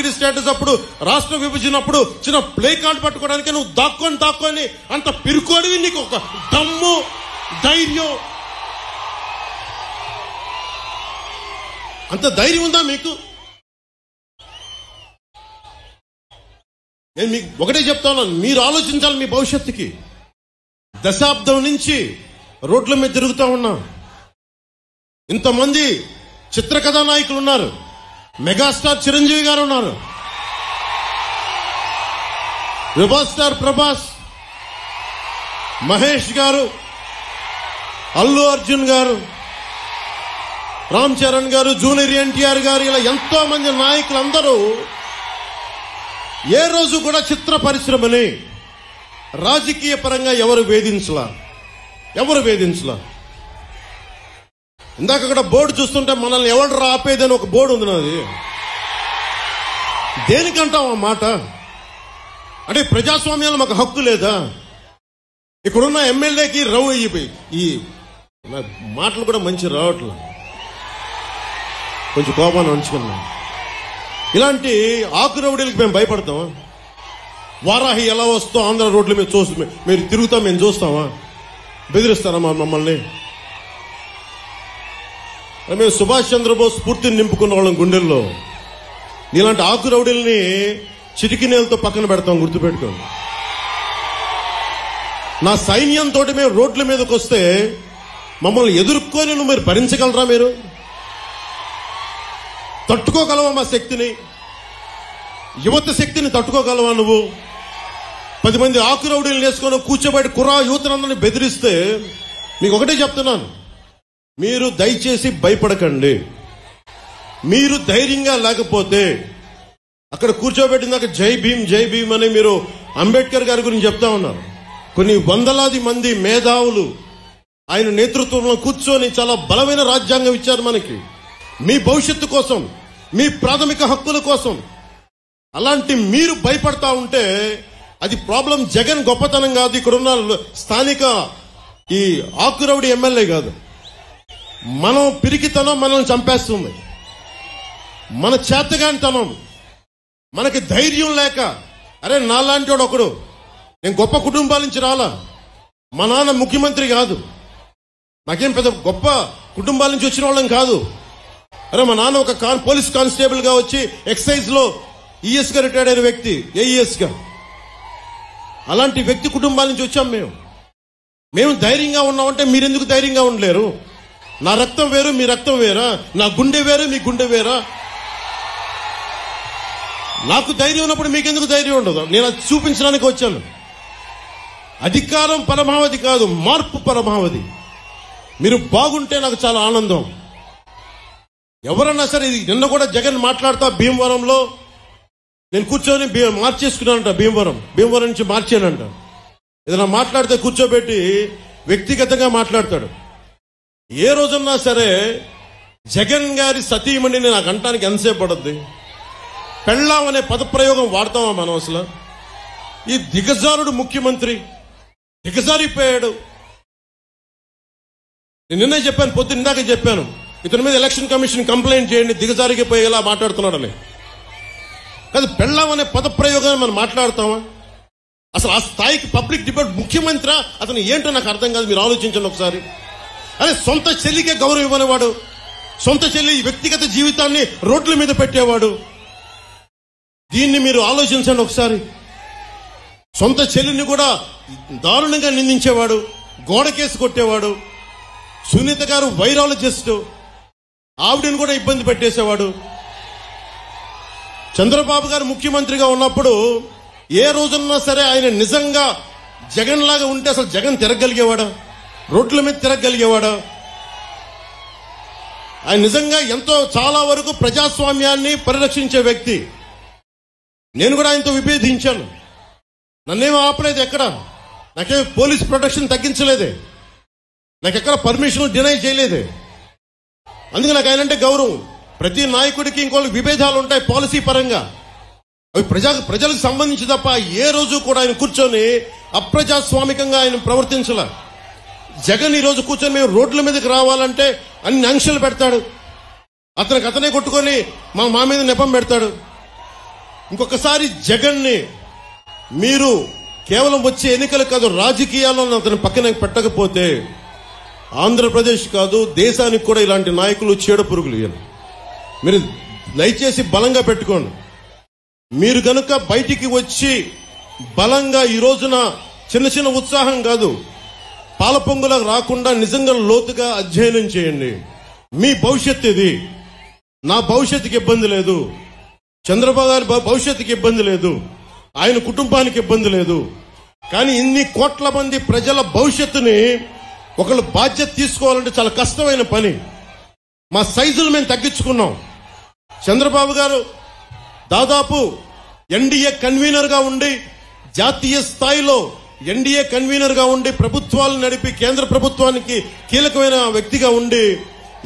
Degree status అప్పుడు, రాష్ట్ర విభజన అప్పుడు చిన్న ప్లే కార్డ్ పట్టుకోవడానికి నువ్వు దాక్కొని అంత పిరుకోడివి. నీకు ఒక దమ్ము, ధైర్యం, అంత ధైర్యం ఉందా మీకు? నేను మీకు ఒకటే చెప్తాను, మీరు ఆలోచించాలి మీ భవిష్యత్తుకి. దశాబ్దం నుంచి రోడ్ల మీద తిరుగుతా ఉన్నా. ఇంతమంది చిత్రకథా నాయకులు ఉన్నారు. మెగాస్టార్ చిరంజీవి గారు ఉన్నారు, రెబల్ స్టార్ ప్రభాస్, మహేష్ గారు, అల్లు అర్జున్ గారు, రామ్ చరణ్ గారు, జూనియర్ ఎన్టీఆర్ గారు, ఇలా ఎంతో మంది నాయకులందరూ ఏ రోజు కూడా చిత్ర పరిశ్రమని రాజకీయ పరంగా ఎవరు వేధించలా. ఇందాక అక్కడ బోర్డు చూస్తుంటే మనల్ని ఎవరు ఆపేదని ఒక బోర్డు ఉంది నాది. దేనికంటాం ఆ మాట? అంటే ప్రజాస్వామ్యంలో మాకు హక్కు లేదా? ఇక్కడున్న ఎమ్మెల్యేకి ఈ మాటలు కూడా మంచి రావట్లేదు, కొంచెం కోపాన్ని ఉంచుకున్నాం. ఇలాంటి ఆకు రౌడీలకు మేము భయపడతామా? వారాహి ఎలా వస్తో ఆంధ్ర రోడ్ల మీద మీరు తిరుగుతాం, మేము చూస్తామా? బెదిరిస్తారా మమ్మల్ని? మేము సుభాష్ చంద్రబోస్ స్ఫూర్తిని నింపుకున్న వాళ్ళం గుండెల్లో. ఇలాంటి ఆకు రౌడీల్ని చిటికినేలతో పక్కన పెడతాం, గుర్తుపెట్టుకోండి. నా సైన్యంతో మేము రోడ్ల మీదకి వస్తే మమ్మల్ని ఎదుర్కొని మీరు భరించగలరా? మీరు తట్టుకోగలవా? మా శక్తిని, యువత శక్తిని తట్టుకోగలవా నువ్వు? 10 మంది ఆకు రౌడీలు వేసుకొని కూర్చోబెట్టి యువతనందరినీ బెదిరిస్తే మీకు ఒకటే చెప్తున్నాను, మీరు దయచేసి భయపడకండి. మీరు ధైర్యంగా లేకపోతే అక్కడ కూర్చోబెట్టిందాక జై భీమ్ అని మీరు అంబేద్కర్ గారి గురించి చెప్తా ఉన్నారు. కొన్ని వందలాది మంది మేధావులు ఆయన నేతృత్వంలో కూర్చొని చాలా బలమైన రాజ్యాంగం ఇచ్చారు మనకి, మీ భవిష్యత్తు కోసం, మీ ప్రాథమిక హక్కుల కోసం. అలాంటి మీరు భయపడతా ఉంటే అది ప్రాబ్లం జగన్ గొప్పతనం కాదు, ఇక్కడున్న స్థానిక ఈ ఆకురౌడి ఎమ్మెల్యే కాదు. మనం పిరికితనం మనల్ని చంపేస్తుంది, మన చేతగానితనం, మనకి ధైర్యం లేక. అరే నాలాంటి వాడు ఒకడు, నేను గొప్ప కుటుంబాల నుంచి రాలా, మా నాన్న ముఖ్యమంత్రి కాదు, నాకేం పెద్ద గొప్ప కుటుంబాల నుంచి వచ్చిన వాళ్ళం కాదు. అరే మా నాన్న ఒక పోలీస్ కానిస్టేబుల్ గా వచ్చి ఎక్సైజ్ లో ఈఎస్ గా రిటైర్డ్ అయిన వ్యక్తి, ఏఈఎస్ గా. అలాంటి వ్యక్తి కుటుంబాల నుంచి వచ్చాం మేము ధైర్యంగా ఉన్నామంటే మీరెందుకు ధైర్యంగా ఉండలేరు? నా రక్తం వేరు, మీ రక్తం వేరా? నా గుండె వేరు, మీ గుండె వేరా? నాకు ధైర్యం ఉన్నప్పుడు మీకెందుకు ధైర్యం ఉండదు? నేను అది చూపించడానికి వచ్చాను. అధికారం పరమావధి కాదు, మార్పు పరమావధి. మీరు బాగుంటే నాకు చాలా ఆనందం. ఎవరన్నా సరే, ఇది నిన్న కూడా జగన్ మాట్లాడుతా భీమవరంలో నేను కూర్చొని మార్చేసుకున్నానంట. భీమవరం నుంచి మార్చానంట. ఏదైనా మాట్లాడితే కూర్చోబెట్టి వ్యక్తిగతంగా మాట్లాడతాడు. ఏ రోజున్నా సరే జగన్ గారి సతీమణిని నాకు అంటానికి ఎంతసేపు పడుద్ది? పెళ్ళాం అనే పదప్రయోగం వాడతామా మనం అసలు? ఈ దిగజారుడు ముఖ్యమంత్రి దిగజారిపోయాడు. నేను నిన్నే చెప్పాను, ఇందాక చెప్పాను, ఇతని మీద ఎలక్షన్ కమిషన్ కంప్లైంట్ చేయండి, దిగజారిపోయేలా మాట్లాడుతున్నాడని. కాదు, పెళ్ళాం అనే పదప్రయోగాన్ని మనం మాట్లాడతామా? అసలు ఆ స్థాయికి పబ్లిక్ డిబేట్ ముఖ్యమంత్రి అతను ఏంటో నాకు అర్థం కాదు. మీరు ఆలోచించండి ఒకసారి. అరే సొంత చెల్లికే గౌరవం ఇవ్వనివాడు, సొంత చెల్లి వ్యక్తిగత జీవితాన్ని రోడ్ల మీద పెట్టేవాడు. దీన్ని మీరు ఆలోచించండి ఒకసారి. సొంత చెల్లిని కూడా దారుణంగా నిందించేవాడు, గోడకేసి కొట్టేవాడు. సునీత గారు వైరాలజిస్ట్, ఆవిడని కూడా ఇబ్బంది పెట్టేసేవాడు. చంద్రబాబు గారు ముఖ్యమంత్రిగా ఉన్నప్పుడు ఏ రోజున్నా సరే ఆయన నిజంగా జగన్ లాగా ఉంటే అసలు జగన్ తిరగలిగేవాడా? రోడ్ల మీద తిరగలిగేవాడా? ఆయన నిజంగా ఎంతో చాలా వరకు ప్రజాస్వామ్యాన్ని పరిరక్షించే వ్యక్తి. నేను కూడా ఆయనతో విభేదించాను. నన్నేమో ఆపలేదు, ఎక్కడ నాకే పోలీస్ ప్రొటెక్షన్ తగ్గించలేదే, నాకెక్కడ పర్మిషన్ డినై చేయలేదే. అందుకే నాకు ఆయనంటే గౌరవం. ప్రతి నాయకుడికి ఇంకోళ్ళకి విభేదాలు ఉంటాయి పాలసీ పరంగా, అవి ప్రజలకు సంబంధించి తప్ప ఏ రోజు కూడా ఆయన కూర్చొని అప్రజాస్వామికంగా ఆయన ప్రవర్తించాల. జగన్ ఈ రోజు కూర్చొని మేము రోడ్ల మీదకి రావాలంటే అన్ని ఆంక్షలు పెడతాడు, అతనే కొట్టుకొని మా మీద నెపం పెడతాడు. ఇంకొకసారి జగన్ని మీరు కేవలం వచ్చే ఎన్నికలు కాదు, రాజకీయాల్లో అతను పక్కన పెట్టకపోతే ఆంధ్రప్రదేశ్ కాదు దేశానికి కూడా ఇలాంటి నాయకులు చీడ పురుగులు. మీరు దయచేసి బలంగా పెట్టుకోండి. మీరు గనుక బయటికి వచ్చి బలంగా ఈ రోజున చిన్న చిన్న ఉత్సాహం కాదు, పాలపొంగులా రాకుండా నిజంగా లోతుగా అధ్యయనం చేయండి. మీ భవిష్యత్తు ఇది. నా భవిష్యత్తుకి ఇబ్బంది లేదు, చంద్రబాబు గారి భవిష్యత్తుకి ఇబ్బంది లేదు, ఆయన కుటుంబానికి ఇబ్బంది లేదు. కానీ ఇన్ని కోట్ల మంది ప్రజల భవిష్యత్తుని ఒకళ్ళు బాధ్యత తీసుకోవాలంటే చాలా కష్టమైన పని. మా సైజులు మేము తగ్గించుకున్నాం. చంద్రబాబు గారు దాదాపు ఎన్డీఏ కన్వీనర్ గా ఉండి, జాతీయ స్థాయిలో ఎన్డీఏ కన్వీనర్ గా ఉండి ప్రభుత్వాలు నడిపి కేంద్ర ప్రభుత్వానికి కీలకమైన వ్యక్తిగా ఉండి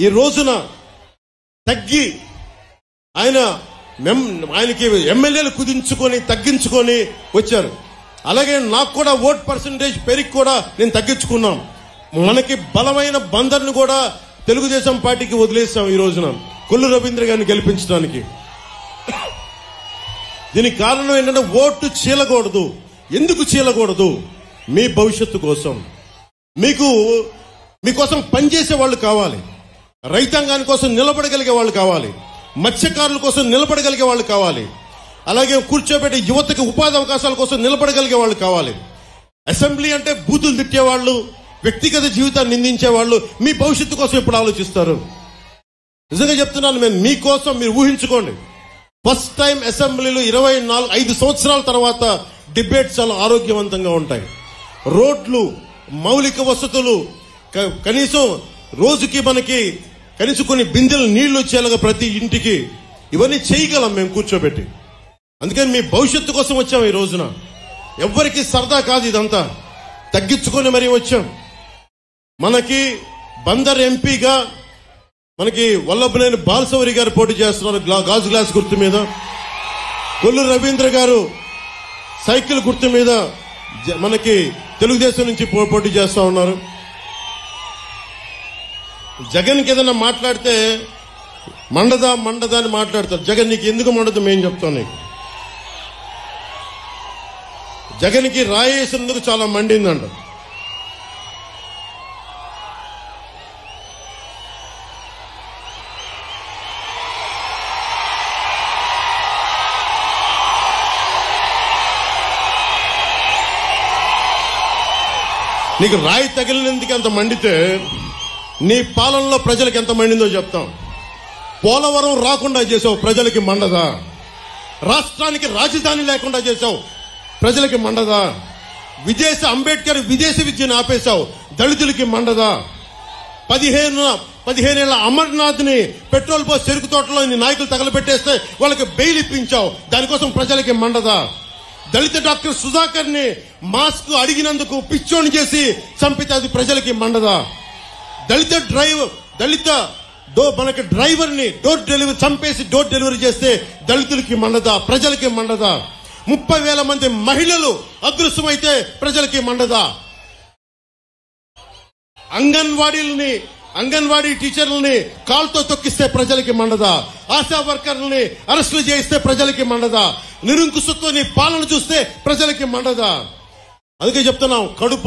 ఈ రోజున తగ్గి ఆయనకి ఎమ్మెల్యేలు కుదించుకొని తగ్గించుకొని వచ్చారు. అలాగే నాకు కూడా ఓట్ పర్సంటేజ్ పెరిగి కూడా నేను తగ్గించుకున్నాం. మనకి బలమైన బందర్ను కూడా తెలుగుదేశం పార్టీకి వదిలేసాం ఈ రోజున కొల్లు రవీంద్ర గారిని గెలిపించడానికి. దీనికి కారణం ఏంటంటే ఓటు చీలకూడదు. ఎందుకు చీలకూడదు? మీ భవిష్యత్తు కోసం, మీకోసం పనిచేసే వాళ్ళు కావాలి, రైతాంగాని కోసం నిలబడగలిగే వాళ్ళు కావాలి, మత్స్యకారుల కోసం నిలబడగలిగే వాళ్ళు కావాలి, అలాగే కూర్చోబెట్టే యువతకి ఉపాధి అవకాశాల కోసం నిలబడగలిగే వాళ్ళు కావాలి. అసెంబ్లీ అంటే బూతులు తిట్టేవాళ్ళు, వ్యక్తిగత జీవితాన్ని నిందించేవాళ్ళు మీ భవిష్యత్తు కోసం ఎప్పుడు ఆలోచిస్తారు? నిజంగా చెప్తున్నాను నేను, మీకోసం మీరు ఊహించుకోండి. ఫస్ట్ టైం అసెంబ్లీలో 5 సంవత్సరాల తర్వాత డిబేట్స్ చాలా ఆరోగ్యవంతంగా ఉంటాయి. రోడ్లు, మౌలిక వసతులు, కనీసం రోజుకి మనకి కనీసం కొన్ని బిందెలు నీళ్లు వచ్చేలాగా ప్రతి ఇంటికి ఇవన్నీ చేయగలం మేము కూర్చోబెట్టి. అందుకని మీ భవిష్యత్తు కోసం వచ్చాం. ఈ రోజున ఎవ్వరికి సరదా కాదు, ఇదంతా తగ్గించుకొని మరీ వచ్చాం. మనకి బందర్ ఎంపీగా మనకి వల్లభనేని బాలశౌరి గారు పోటీ చేస్తున్నారు గాజు గ్లాస్ గుర్తు మీద, కొల్లు రవీంద్ర గారు సైకిల్ గుర్తు మీద మనకి తెలుగుదేశం నుంచి పోటీ చేస్తా ఉన్నారు. జగన్కి ఏదైనా మాట్లాడితే మండదా అని మాట్లాడతారు. జగన్ నీకు ఎందుకు మండదు మేము చెప్తాం నీకు. జగన్కి రాయేసినందుకు చాలా మండిందంట. నీకు రాయి తగిలినందుకు ఎంత మండితే నీ పాలనలో ప్రజలకు ఎంత మండిందో చెప్తాం. పోలవరం రాకుండా చేసావు, ప్రజలకి మండదా? రాష్ట్రానికి రాజధాని లేకుండా చేసావు, ప్రజలకి మండదా? అంబేద్కర్ విదేశీ విద్యను ఆపేశావు, దళితులకి మండదా? 15 ఏళ్ల అమర్నాథ్ ని పెట్రోల్ పోసి చెరుకు తోటలో నాయకులు తగలబెట్టేస్తే వాళ్ళకి బెయిల్ ఇప్పించావు, దానికోసం ప్రజలకి మండదా? దళిత డాక్టర్ సుధాకర్ ని మాస్క్ అడిగినందుకు పిచ్చోని చేసి చంపితే అది ప్రజలకి మండదా? మనకి డ్రైవర్ ని చంపేసి డోర్ డెలివరీ చేస్తే దళితులకి మండదా? ప్రజలకి మండదా? 30,000 మంది మహిళలు అదృశ్యమైతే ప్రజలకి మండదా? అంగన్వాడీ టీచర్లని కాల్తో తొక్కిస్తే ప్రజలకి మండదా? ఆశా వర్కర్లని అరెస్టులు చేయిస్తే ప్రజలకి మండదా? నిరంకుశత్వం పాలన చూస్తే ప్రజలకి మండదా? అందుకే చెప్తున్నాం, కడుపు